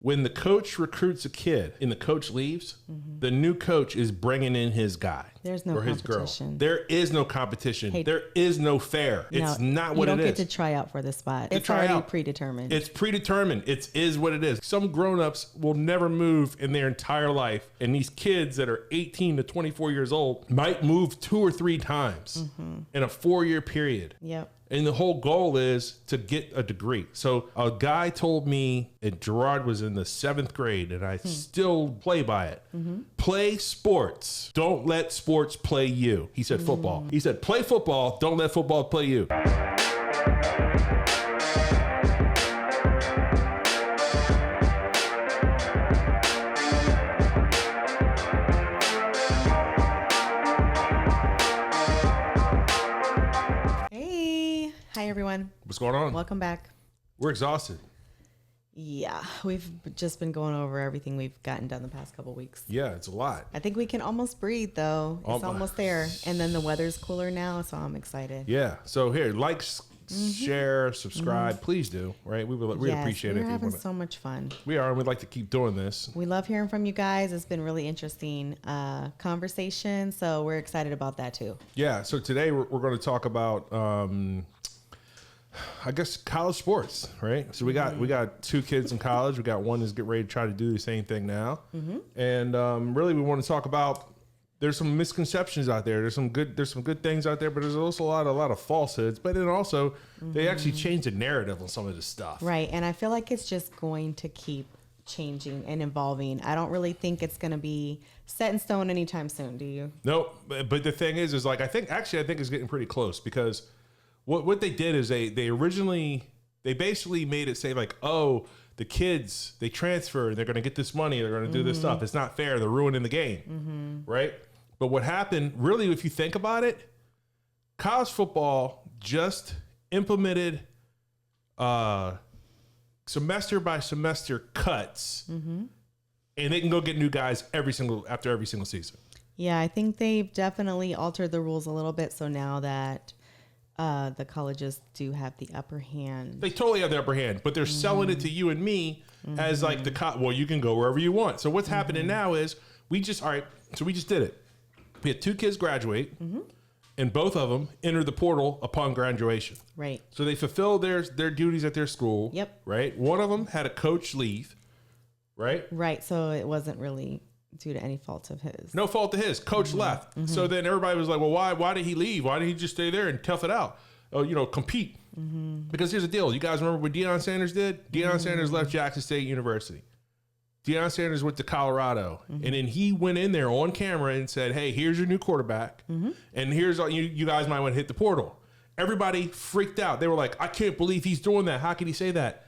When the coach recruits a kid and the coach leaves, the new coach is bringing in his guy. There's no or his competition. girl. There is no competition. Hey, there is no fair. It's not what it is. You don't get to try out for the spot. It's already predetermined. It's predetermined. It is what it is. Some grown-ups will never move in their entire life. And these kids that are 18 to 24 years old might move 2 or 3 times in a 4-year period. Yep. And the whole goal is to get a degree. So a guy told me, and Gerard was in the 7th grade, and I still play by it. Play sports. Don't let sports play you. He said football. He said, play football. Don't let football play you. Hi, everyone. What's going on? Welcome back. We're exhausted. Yeah, we've just been going over everything we've gotten done the past couple weeks. Yeah, it's a lot. I think we can almost breathe, though. It's almost there. And then the weather's cooler now, so I'm excited. Yeah. So here, like, share, subscribe. Please do. Right? We'd appreciate it. We're having so much fun. We are, and we'd like to keep doing this. We love hearing from you guys. It's been really interesting conversation, so we're excited about that, too. Yeah. So today we're going to talk about... I guess college sports, right? So we got 2 kids in college. We got one that's getting ready to try to do the same thing now. And really, we want to talk about. There's some misconceptions out there. There's some good things out there, but there's also a lot of falsehoods. But then also, they actually change the narrative on some of this stuff. Right, and I feel like it's just going to keep changing and evolving. I don't really think it's going to be set in stone anytime soon. Do you? Nope. But the thing is like I think it's getting pretty close because. What they did is they basically made it say like, oh, the kids, they transfer, they're going to get this money, they're going to do this stuff. It's not fair. They're ruining the game, right? But what happened, really, if you think about it, college football just implemented semester by semester cuts, and they can go get new guys after every single season. Yeah, I think they've definitely altered the rules a little bit. So now that the colleges do have the upper hand. They totally have the upper hand, but they're selling it to you and me as like well, you can go wherever you want. So what's happening now is we just did it. We had 2 kids graduate, and both of them entered the portal upon graduation. Right. So they fulfilled their duties at their school. Yep. Right. One of them had a coach leave. Right. Right. So it wasn't really due to any fault of his. No fault of his. Coach left. So then everybody was like, well, why did he leave? Why did he just stay there and tough it out? Compete. Because here's the deal. You guys remember what Deion Sanders did? Deion Sanders left Jackson State University. Deion Sanders went to Colorado. And then he went in there on camera and said, hey, here's your new quarterback. And here's all you guys might want to hit the portal. Everybody freaked out. They were like, I can't believe he's doing that. How can he say that?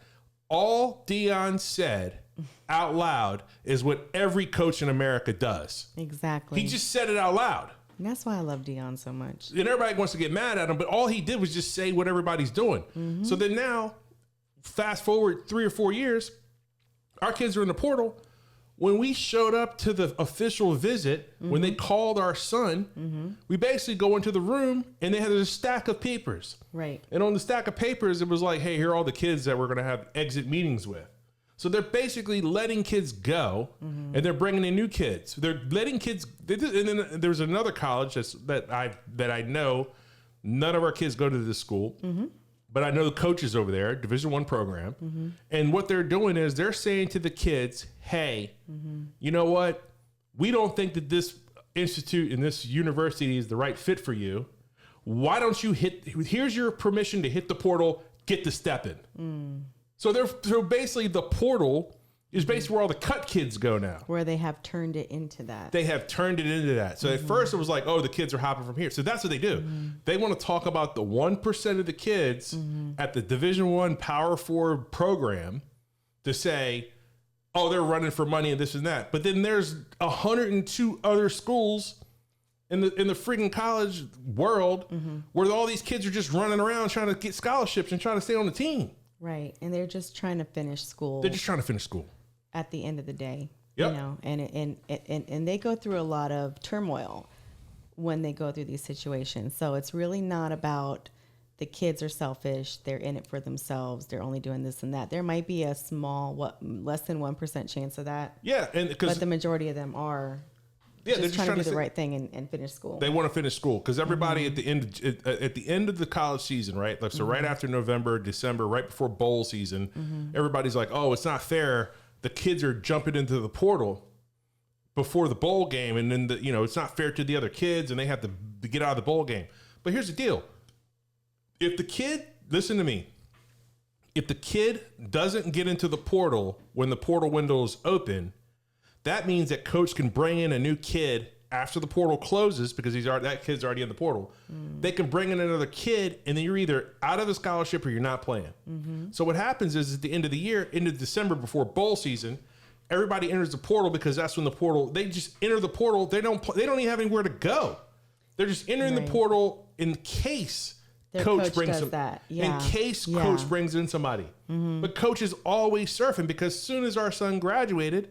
All Deion said out loud is what every coach in America does. Exactly. He just said it out loud. And that's why I love Deion so much. And everybody wants to get mad at him, but all he did was just say what everybody's doing. So then now, fast forward 3 or 4 years, our kids are in the portal. When we showed up to the official visit, when they called our son, we basically go into the room and they had a stack of papers. Right. And on the stack of papers, it was like, hey, here are all the kids that we're going to have exit meetings with. So they're basically letting kids go, and they're bringing in new kids. They're letting kids. And then there's another college that I know. None of our kids go to this school, but I know the coaches over there, Division I program, and what they're doing is they're saying to the kids, "Hey, you know what? We don't think that this institute and this university is the right fit for you. Why don't you here's your permission to hit the portal, get the step in." So basically the portal is basically where all the cut kids go now. Where they have turned it into that. They have turned it into that. So at first it was like, oh, the kids are hopping from here. So that's what they do. They want to talk about the 1% of the kids at the Division I Power 4 program to say, oh, they're running for money and this and that. But then there's 102 other schools in the freaking college world where all these kids are just running around trying to get scholarships and trying to stay on the team. Right. And they're just trying to finish school. They're just trying to finish school. At the end of the day. Yep. You know, and they go through a lot of turmoil when they go through these situations. So it's really not about the kids are selfish. They're in it for themselves. They're only doing this and that. There might be a small, less than 1% chance of that. Yeah, but the majority of them are just trying to do the right thing and finish school. They want to finish school because everybody at the end of the college season, right? Like, so right after November, December, right before bowl season, everybody's like, "Oh, it's not fair. The kids are jumping into the portal before the bowl game, and then it's not fair to the other kids, and they have to get out of the bowl game." But here's the deal. If the kid, listen to me, if the kid doesn't get into the portal when the portal window is open, that means that coach can bring in a new kid after the portal closes because that kid's already in the portal. They can bring in another kid, and then you're either out of the scholarship or you're not playing. So what happens is at the end of the year, into December before bowl season, everybody enters the portal because that's when they just enter the portal. They don't even have anywhere to go. They're just entering the portal in case coach brings them. In case coach brings in somebody. But coach is always surfing because soon as our son graduated,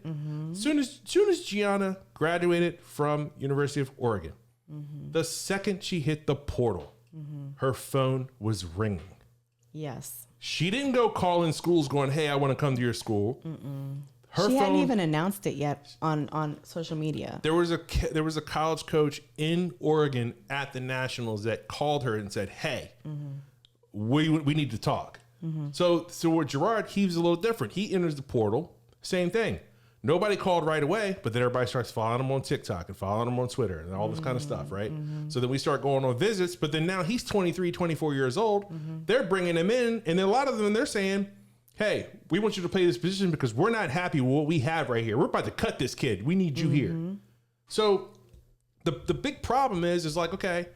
soon as Gianna graduated from University of Oregon, the second she hit the portal, her phone was ringing. Yes. She didn't go calling schools going, "Hey, I want to come to your school." She hadn't even announced it yet on social media. There was a college coach in Oregon at the Nationals that called her and said, "Hey, we need to talk." So with Gerard, he was a little different. He enters the portal, same thing. Nobody called right away, but then everybody starts following him on TikTok and following him on Twitter and all this kind of stuff, right? So then we start going on visits, but then now he's 23, 24 years old. They're bringing him in, and then a lot of them, they're saying, "Hey, we want you to play this position because we're not happy with what we have right here. We're about to cut this kid. We need you here." So the big problem is like, okay,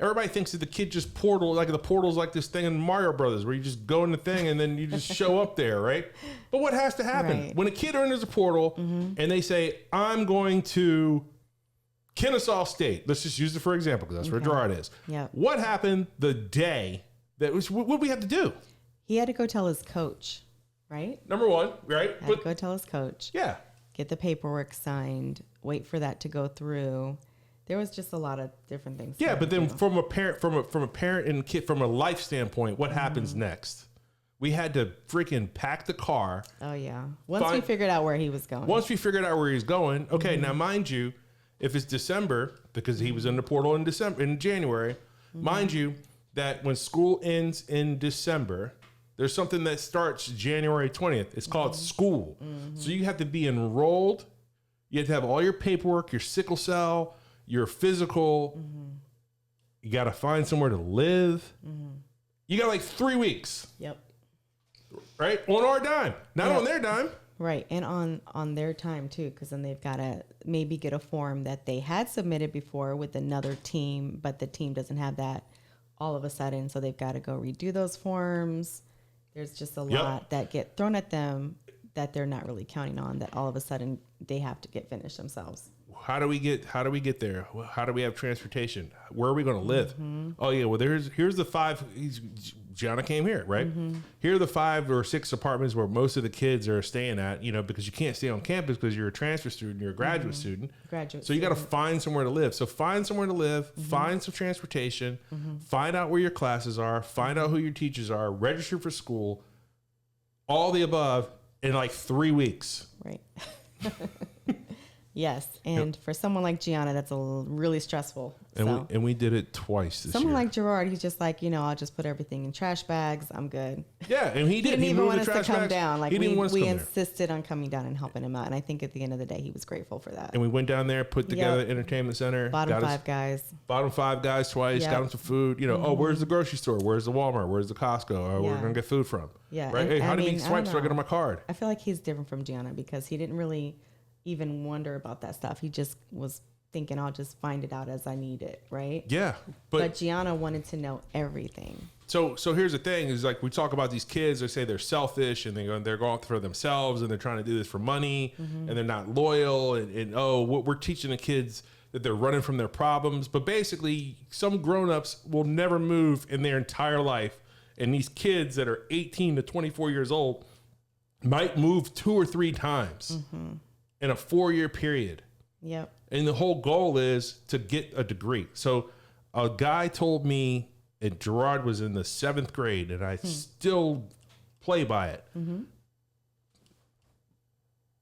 everybody thinks that the kid just the portal's like this thing in Mario Brothers where you just go in the thing and then you just show up there, right? But what has to happen when a kid enters a portal and they say, "I'm going to Kennesaw State." Let's just use it for example because that's where Gerard is. What happened the day what did we have to do? He had to go tell his coach, right? Number one, right? Had to go tell his coach. Yeah. Get the paperwork signed. Wait for that to go through. There was just a lot of different things. Yeah, but then from a parent and kid, from a life standpoint, what happens next? We had to freaking pack the car. Oh yeah. Once we figured out where he was going. Okay, now mind you, if it's December, because he was in the portal in January, mind you that when school ends in December, there's something that starts January 20th. It's called school. So you have to be enrolled. You have to have all your paperwork, your sickle cell, your physical. You got to find somewhere to live. You got like 3 weeks. Yep. Right? On our dime. Not on their dime. Right. And on their time too, because then they've got to maybe get a form that they had submitted before with another team, but the team doesn't have that all of a sudden. So they've got to go redo those forms. There's just a lot that get thrown at them that they're not really counting on, that all of a sudden they have to get finished themselves. How do we get there? How do we have transportation? Where are we going to live? Oh yeah, well here's the 5. Gianna came here, right? Here are the 5 or 6 apartments where most of the kids are staying at, because you can't stay on campus because you're a transfer student, you're a graduate student. So you got to find somewhere to live. So find somewhere to live, find some transportation, find out where your classes are, find out who your teachers are, register for school, all the above in like 3 weeks. Right. Yes, and for someone like Gianna, that's really stressful. And we did it twice this year. Someone like Gerard, he's just like, I'll just put everything in trash bags. I'm good. Yeah, and he didn't even want us to come down. Like we insisted on coming down and helping him out, and I think at the end of the day, he was grateful for that. And we went down there, put together the entertainment center. Bottom 5 guys twice. Got him some food. Oh, where's the grocery store? Where's the Walmart? Where's the Costco? Oh, we're gonna get food from. Yeah, right. Hey, how do we swipe so I get on my card? I feel like he's different from Gianna because he didn't really even wonder about that stuff. He just was thinking, I'll just find it out as I need it, right? Yeah. But Gianna wanted to know everything. So here's the thing is like we talk about these kids, they say they're selfish and they're going for themselves and they're trying to do this for money and they're not loyal and what we're teaching the kids that they're running from their problems. But basically some grown-ups will never move in their entire life. And these kids that are 18 to 24 years old might move 2 or 3 times. In a 4-year period. Yep. And the whole goal is to get a degree. So a guy told me and Gerard was in the 7th grade, and I still play by it.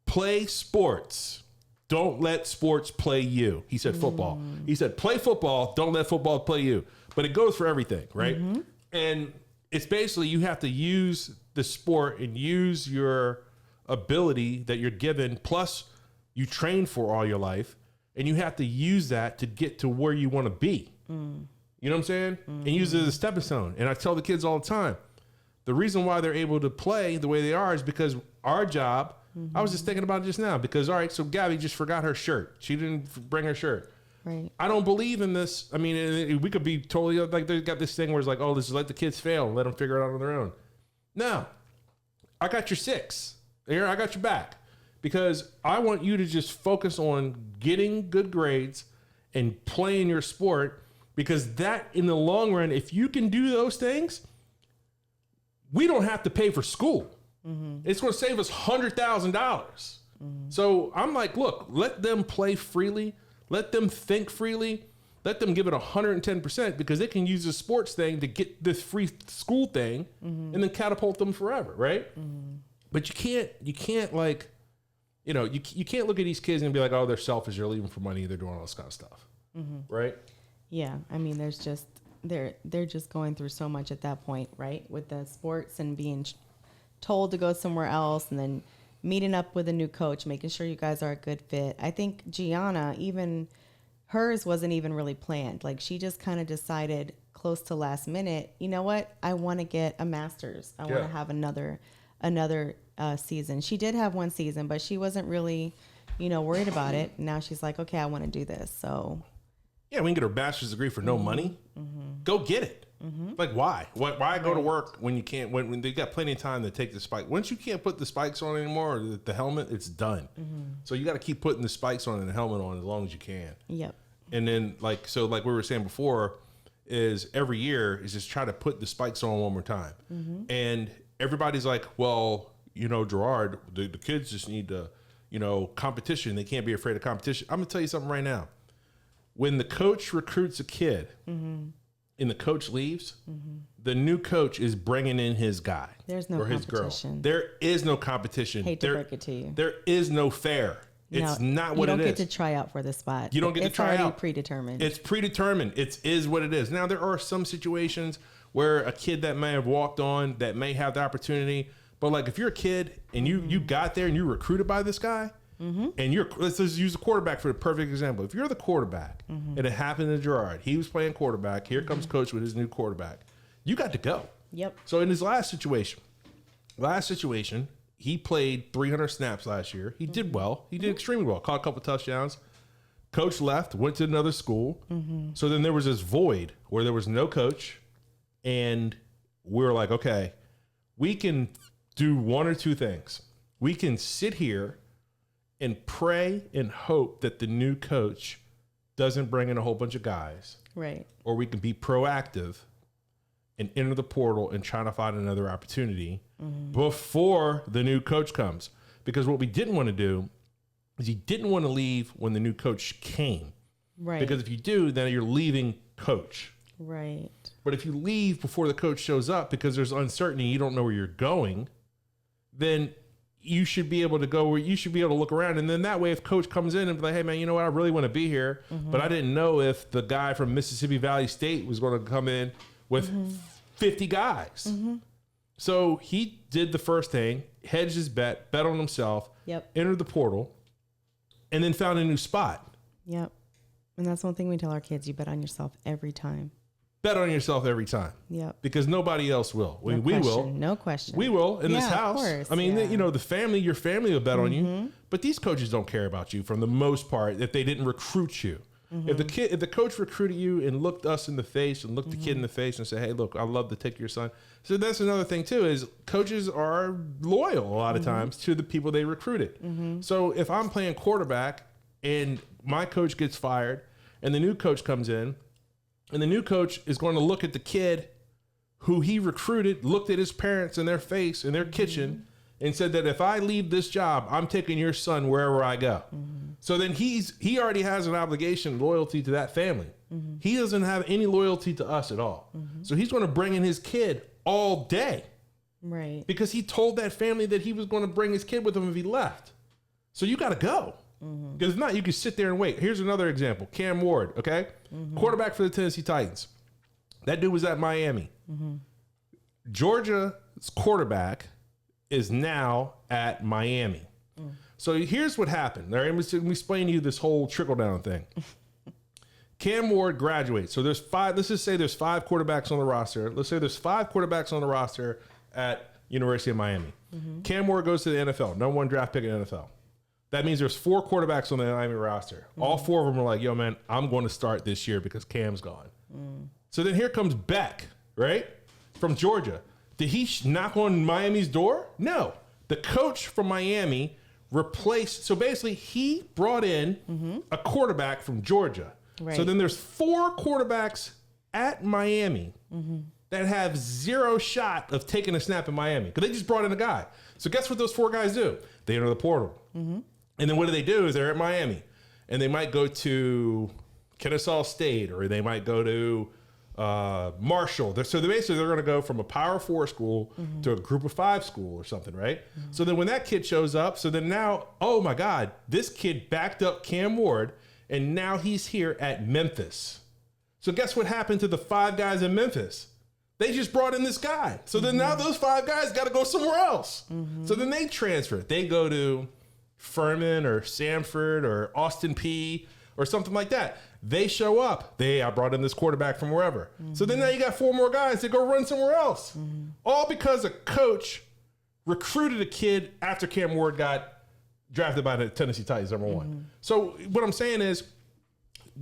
Play sports. Don't let sports play you. He said football. He said play football. Don't let football play you. But it goes for everything, right? And it's basically you have to use the sport and use your ability that you're given, plus you train for all your life, and you have to use that to get to where you want to be. You know what I'm saying? And use it as a stepping stone. And I tell the kids all the time, the reason why they're able to play the way they are is because our job, I was just thinking about it just now, because, all right, so Gabby just forgot her shirt. She didn't bring her shirt. Right. I don't believe in this. I mean, we could be totally, like, they got this thing where it's like, oh, this is let the kids fail and let them figure it out on their own. No. I got your 6. Here, I got your back. Because I want you to just focus on getting good grades and playing your sport, because that, in the long run, if you can do those things, we don't have to pay for school. It's going to save us $100,000. So I'm like, look, let them play freely. Let them think freely. Let them give it 110%, because they can use the sports thing to get this free school thing and then catapult them forever, right? But you can't like, you know, you can't look at these kids and be like, oh, they're selfish, they're leaving for money, they're doing all this kind of stuff, right? Yeah, I mean, there's just they're just going through so much at that point, right? With the sports and being told to go somewhere else, and then meeting up with a new coach, making sure you guys are a good fit. I think Gianna, even hers wasn't even really planned. Like, she just kind of decided close to last minute, you know what? I want to get a master's. I want to have another season. She did have one season, but she wasn't really, worried about it. Now she's like, okay, I want to do this. So yeah, we can get her bachelor's degree for no money. Go get it. Like, why? Why go to work when you can't? When they got plenty of time to take the spike. Once you can't put the spikes on anymore, or the helmet, it's done. So you got to keep putting the spikes on and the helmet on as long as you can. Yep. And then like we were saying before, is every year is just try to put the spikes on one more time. And everybody's like, well, Gerard, the kids just need to, competition. They can't be afraid of competition. I'm gonna tell you something right now. When the coach recruits a kid and the coach leaves, the new coach is bringing in his guy. There's no competition. There is no competition. Hate to break it to you. There is no fair. It's not what it is. You don't get to try out for the spot. You don't get to try out. It's already predetermined. It's predetermined. It is what it is. Now, there are some situations where a kid that may have walked on that may have the opportunity. But like, if you're a kid and you got there and you're recruited by this guy, and let's just use the quarterback for the perfect example. If you're the quarterback, and it happened to Gerard, he was playing quarterback. Here comes coach with his new quarterback. You got to go. Yep. So in his last situation, he played 300 snaps last year. He did well. He did extremely well. Caught a couple touchdowns. Coach left, went to another school. So then there was this void where there was no coach, and we were like, okay, we can do one or two things. We can sit here and pray and hope that the new coach doesn't bring in a whole bunch of guys. Right. Or we can be proactive and enter the portal and try to find another opportunity before the new coach comes. Because what we didn't want to do is you didn't want to leave when the new coach came. Right. Because if you do, then you're leaving coach. Right. But if you leave before the coach shows up because there's uncertainty, you don't know where you're going, then you should be able to go where you should be able to look around. And then that way, if coach comes in and be like, hey man, you know what? I really want to be here, but I didn't know if the guy from Mississippi Valley State was going to come in with 50 guys. So he did the first thing, hedged his bet on himself, entered the portal, and then found a new spot. Yep. And that's one thing we tell our kids, you bet on yourself every time. Bet on yourself every time. Yep. Because nobody else will. We will. No question. We will in this house. I mean, the family, your family will bet on you. But these coaches don't care about you from the most part if they didn't recruit you. If the coach recruited you and looked us in the face and looked the kid in the face and said, hey, look, I'd love to take your son. So that's another thing too, is coaches are loyal a lot of times to the people they recruited. So if I'm playing quarterback and my coach gets fired and the new coach comes in, and the new coach is going to look at the kid who he recruited, looked at his parents in their face, in their kitchen, and said that if I leave this job, I'm taking your son wherever I go. So then he already has an obligation, loyalty to that family. He doesn't have any loyalty to us at all. So he's going to bring in his kid all day. Right. Because he told that family that he was going to bring his kid with him if he left. So you got to go. Because if not, you can sit there and wait. Here's another example. Cam Ward, okay? Quarterback for the Tennessee Titans. That dude was at Miami. Georgia's quarterback is now at Miami. So here's what happened. All right, let me explain to you this whole trickle-down thing. Cam Ward graduates. So there's 5. Let's just say there's 5 quarterbacks on the roster. Let's say there's 5 quarterbacks on the roster at University of Miami. Cam Ward goes to the NFL. No one draft pick in the NFL. That means there's 4 quarterbacks on the Miami roster. All 4 of them are like, yo, man, I'm going to start this year because Cam's gone. So then here comes Beck, right? From Georgia. Did he knock on Miami's door? No. The coach from Miami replaced. So basically, he brought in a quarterback from Georgia. Right. So then there's 4 quarterbacks at Miami that have 0 shot of taking a snap in Miami because they just brought in a guy. So guess what those 4 guys do? They enter the portal. And then what do? Is they're at Miami. And they might go to Kennesaw State or they might go to Marshall. So they're going to go from a Power 4 school to a Group of 5 school or something, right? So then when that kid shows up, so then now, oh my God, this kid backed up Cam Ward and now he's here at Memphis. So guess what happened to the 5 guys in Memphis? They just brought in this guy. So then now those 5 guys got to go somewhere else. So then they transfer. They go to Furman or Samford or Austin P or something like that. They show up. I brought in this quarterback from wherever. So then now you got 4 more guys that go run somewhere else. All because a coach recruited a kid after Cam Ward got drafted by the Tennessee Titans, number 1. So what I'm saying is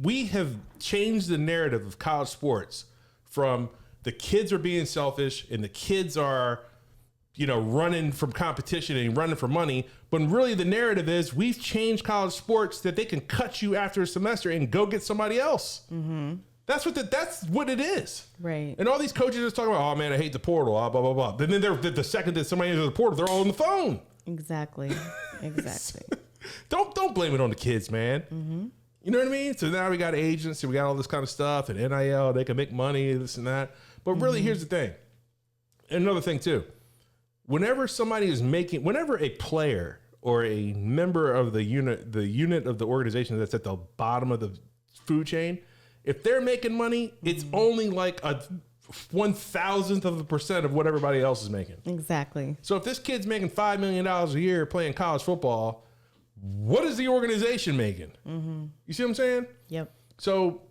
we have changed the narrative of college sports from the kids are being selfish and the kids are, running from competition and running for money. But really the narrative is we've changed college sports that they can cut you after a semester and go get somebody else. That's what it is. Right. And all these coaches are talking about, oh man, I hate the portal, blah, blah, blah. But then the second that somebody enters the portal, they're all on the phone. Exactly. Don't blame it on the kids, man. You know what I mean? So now we got agents and we got all this kind of stuff and NIL, they can make money, this and that. But really, here's the thing. And another thing too. Whenever a player or a member of the unit of the organization that's at the bottom of the food chain, if they're making money, it's only like a 1,000th% of what everybody else is making. Exactly. So if this kid's making $5 million a year playing college football, what is the organization making? You see what I'm saying? Yep. So,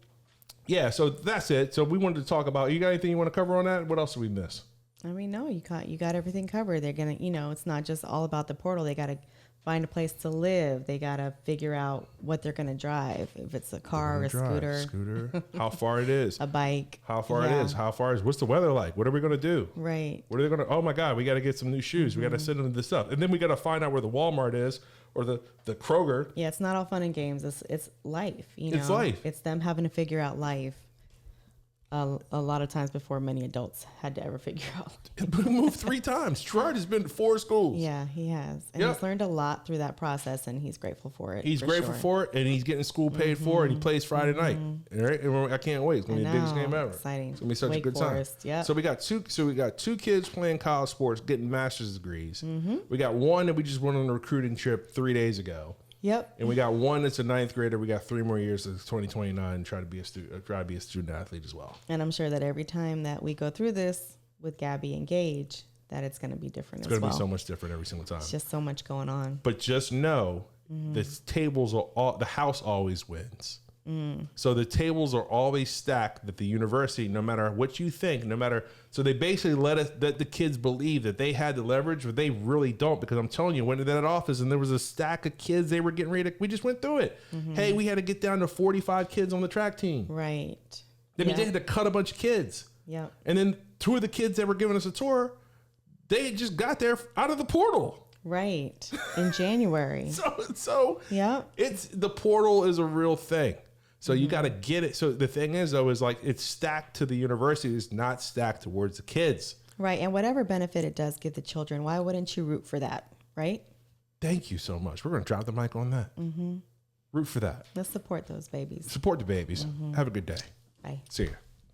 yeah, so that's it. So we wanted to talk about, you got anything you want to cover on that? What else did we miss? I mean, no, you got everything covered. They're going to, it's not just all about the portal. They got to find a place to live. They got to figure out what they're going to drive. If it's a car or a scooter. How far it is. A bike. How far it is. What's the weather like? What are we going to do? Right. What are they going to, oh my God, we got to get some new shoes. We got to send them this stuff. And then we got to find out where the Walmart is or the Kroger. Yeah, it's not all fun and games. It's life. It's life. It's them having to figure out life. A lot of times before many adults had to ever figure out. He moved 3 times. Gerard has been to 4 schools. Yeah, he has. And he's learned a lot through that process, and he's grateful for it. He's grateful for it, and he's getting school paid for, and he plays Friday night. All right? And I can't wait. It's going to be the biggest game ever. Exciting. It's going to be such a good time. Yep. So we got 2 kids playing college sports, getting master's degrees. We got 1 that we just went on a recruiting trip 3 days ago. Yep. And we got 1 that's a 9th grader. We got 3 more years to 2029 try to be a student athlete as well. And I'm sure that every time that we go through this with Gabby and Gage, that it's going to be different as well. It's going to be so much different every single time. It's just so much going on. But just know the house always wins. So the tables are always stacked that the university, no matter what you think, so they basically let the kids believe that they had the leverage, but they really don't, because I'm telling you, went to that office and there was a stack of kids they were getting ready to, we just went through it. Hey, we had to get down to 45 kids on the track team. Right. They had to cut a bunch of kids. Yeah. And then 2 of the kids that were giving us a tour, they just got there out of the portal. Right. In January. so yeah, the portal is a real thing. So you got to get it. So the thing is, though, is like it's stacked to the university. It's not stacked towards the kids. Right. And whatever benefit it does give the children, why wouldn't you root for that? Right. Thank you so much. We're going to drop the mic on that. Root for that. Let's support those babies. Support the babies. Have a good day. Bye. See ya.